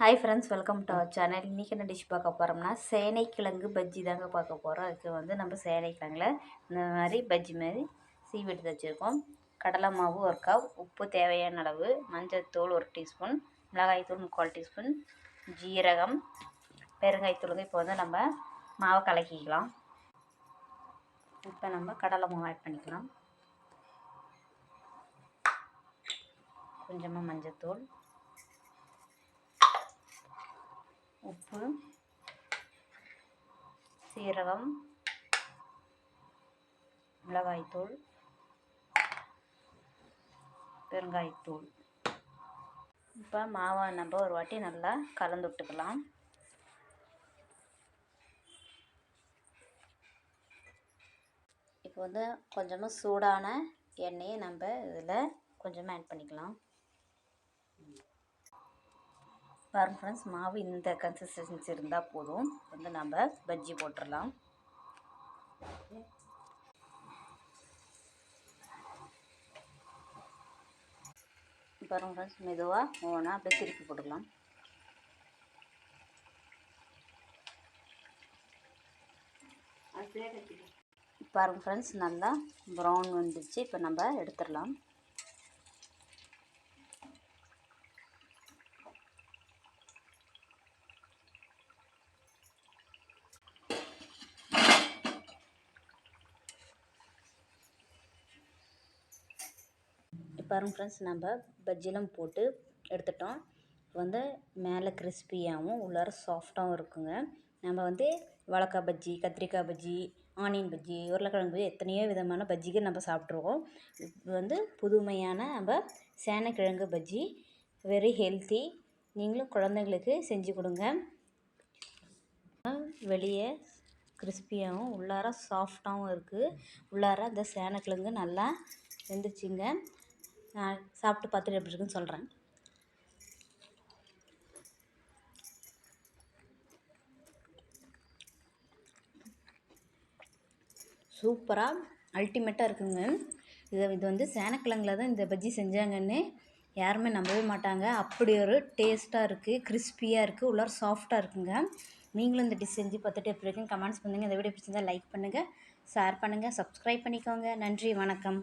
Hi friends, welcome to our channel. இன்றைக்கி என்ன dish பார்க்க போகிறோம்னா சேனைக்கிழங்கு பஜ்ஜி தாங்க பார்க்க போகிறோம். அதுக்கு வந்து நம்ம சேனைக்கிழங்குல இந்த மாதிரி பஜ்ஜி மாதிரி சீவி எடுத்து வச்சுருக்கோம். கடலை மாவு 1 கப், உப்பு தேவையான அளவு, மஞ்சள் தூள் 1 டீஸ்பூன், மிளகாய்த்தூள் 3/4 டீஸ்பூன், ஜீரகம், பெருங்காயத்தூளுங்க. இப்போ வந்து நம்ம மாவை கலக்கிக்கலாம். இப்போ நம்ம கடலை மாவு ஆட் பண்ணிக்கலாம். கொஞ்சமாக மஞ்சள் தூள், உப்பு, சீரகம், மிளகாய்த்தூள், பெருங்காயத்தூள். இப்போ மாவை நம்ம ஒரு வாட்டி நல்லா கலந்து விட்டுக்கலாம். இப்போ வந்து கொஞ்சமாக சூடான எண்ணெயை நம்ம இதில் கொஞ்சமாக ஆட் பண்ணிக்கலாம். பாருங்க ஃப்ரெண்ட்ஸ், மாவு இந்த கன்சிஸ்டன்சி இருந்தால் போதும். வந்து நம்ம பஜ்ஜி போட்டுடலாம். பாருங்க ஃப்ரெண்ட்ஸ், மெதுவாக ஓனா அப்படியே திருப்பி போட்டுக்கலாம். பாருங்க ஃப்ரெண்ட்ஸ், நல்லா ப்ரௌன் வந்துடுச்சு. இப்போ நம்ம எடுத்துடலாம். பாருங்க ஃப்ரெண்ட்ஸ், நம்ம பஜ்ஜிலாம் போட்டு எடுத்துட்டோம். இப்போ வந்து மேலே கிறிஸ்பியாகவும் உள்ளார சாஃப்டாகவும் இருக்குங்க. நம்ம வந்து வாழைக்காய் பஜ்ஜி, கத்திரிக்காய் பஜ்ஜி, ஆனியன் பஜ்ஜி, உருளைக்கிழங்கு பஜ்ஜி, எத்தனையோ விதமான பஜ்ஜிக்கு நம்ம சாப்பிட்ருக்கோம். இது வந்து புதுமையான நம்ம சேனைக்கிழங்கு பஜ்ஜி, வெரி ஹெல்த்தி. நீங்களும் குழந்தைங்களுக்கு செஞ்சு கொடுங்க. வெளியே கிறிஸ்பியாகவும் உள்ளார சாஃப்டாகவும் இருக்குது. உள்ளார இந்த சேனைக்கிழங்கு நல்லா வெந்துச்சுங்க. நான் சாப்பிட்டு பார்த்துட்டு எப்படி இருக்குன்னு சொல்கிறேன். சூப்பராக அல்டிமேட்டாக இருக்குங்க. இது வந்து சேனைக்கிழங்குல தான் இந்த பஜ்ஜி செஞ்சாங்கன்னு யாருமே நம்பவே மாட்டாங்க. அப்படி ஒரு டேஸ்ட்டாக இருக்குது, கிறிஸ்பியாக இருக்குது, உள்ளார சாஃப்டாக இருக்குங்க. நீங்களும் இந்த டிஷ் செஞ்சு பார்த்துட்டு எப்படி இருக்குன்னு கமெண்ட்ஸ் பண்ணுங்கள். இந்த வீடியோ பிடிச்சிருந்தால் லைக் பண்ணுங்கள், ஷேர் பண்ணுங்கள், சப்ஸ்கிரைப் பண்ணிக்கோங்க. நன்றி, வணக்கம்.